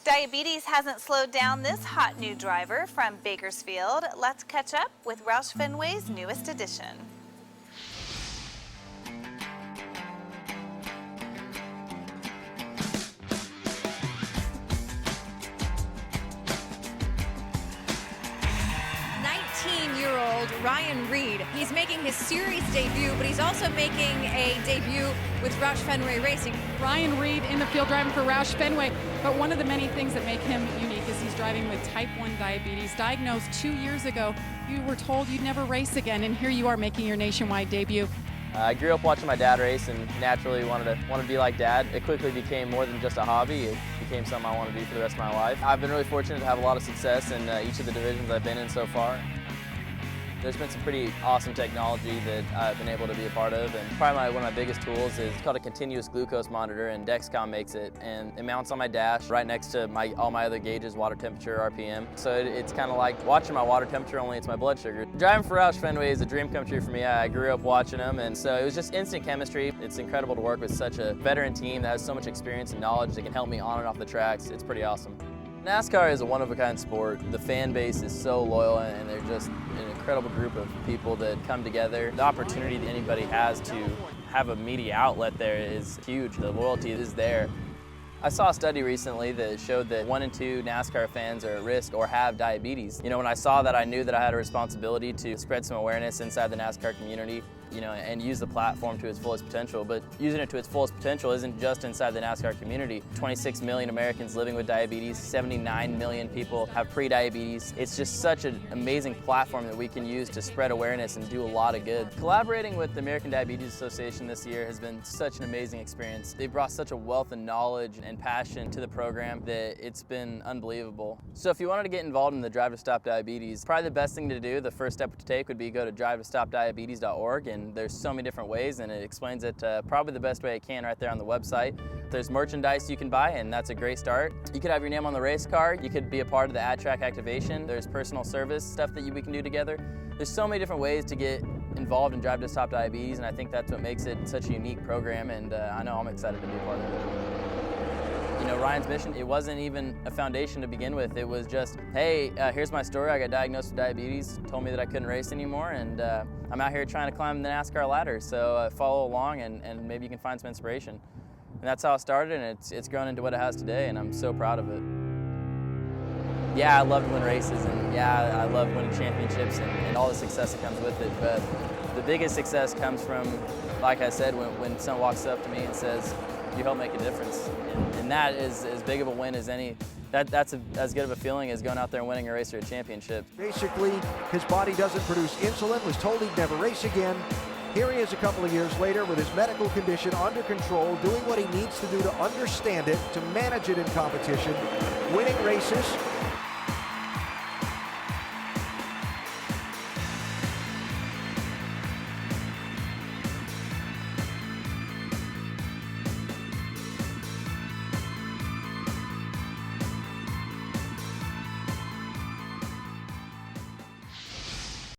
Diabetes hasn't slowed down this hot new driver from Bakersfield. Let's catch up with Roush Fenway's newest addition. Ryan Reed. He's making his series debut, but he's also making a debut with Roush Fenway Racing. Ryan Reed in the field driving for Roush Fenway, but one of the many things that make him unique is he's driving with type 1 diabetes. Diagnosed 2 years ago, you were told you'd never race again, and here you are making your nationwide debut. I grew up watching my dad race and naturally wanted to be like Dad. It quickly became more than just a hobby. It became something I want to do for the rest of my life. I've been really fortunate to have a lot of success in each of the divisions I've been in so far. There's been some pretty awesome technology that I've been able to be a part of, and probably one of my biggest tools is called a continuous glucose monitor, and Dexcom makes it, and it mounts on my dash right next to all my other gauges, water temperature, RPM. So it's kind of like watching my water temperature, only it's my blood sugar. Driving for Roush Fenway is a dream come true for me. I grew up watching them, and so it was just instant chemistry. It's incredible to work with such a veteran team that has so much experience and knowledge that can help me on and off the tracks. It's pretty awesome. NASCAR is a one-of-a-kind sport. The fan base is so loyal, and they're just an incredible group of people that come together. The opportunity that anybody has to have a media outlet there is huge. The loyalty is there. I saw a study recently that showed that 1 in 2 NASCAR fans are at risk or have diabetes. You know, when I saw that, I knew that I had a responsibility to spread some awareness inside the NASCAR community, you know, and use the platform to its fullest potential. But using it to its fullest potential isn't just inside the NASCAR community. 26 million Americans living with diabetes, 79 million people have pre-diabetes. It's just such an amazing platform that we can use to spread awareness and do a lot of good. Collaborating with the American Diabetes Association this year has been such an amazing experience. They brought such a wealth of knowledge and passion to the program that it's been unbelievable. So if you wanted to get involved in the Drive to Stop Diabetes, probably the best thing to do, the first step to take would be go to drivetostopdiabetes.org, and there's so many different ways, and it explains it probably the best way it can right there on the website. There's merchandise you can buy, and that's a great start. You could have your name on the race car. You could be a part of the ad-track activation. There's personal service stuff that we can do together. There's so many different ways to get involved in Drive to Stop Diabetes, and I think that's what makes it such a unique program, and I know I'm excited to be a part of it. You know, Ryan's mission, it wasn't even a foundation to begin with. It was just, hey, here's my story. I got diagnosed with diabetes, told me that I couldn't race anymore, and I'm out here trying to climb the NASCAR ladder. So follow along, and maybe you can find some inspiration. And that's how it started, and it's grown into what it has today, and I'm so proud of it. Yeah, I love to win races, and yeah, I love winning championships and all the success that comes with it. But the biggest success comes from, like I said, when someone walks up to me and says, you help make a difference. And that is as big of a win as any. That's as good of a feeling as going out there and winning a race or a championship. Basically, his body doesn't produce insulin, was told he'd never race again. Here he is a couple of years later with his medical condition under control, doing what he needs to do to understand it, to manage it in competition, winning races,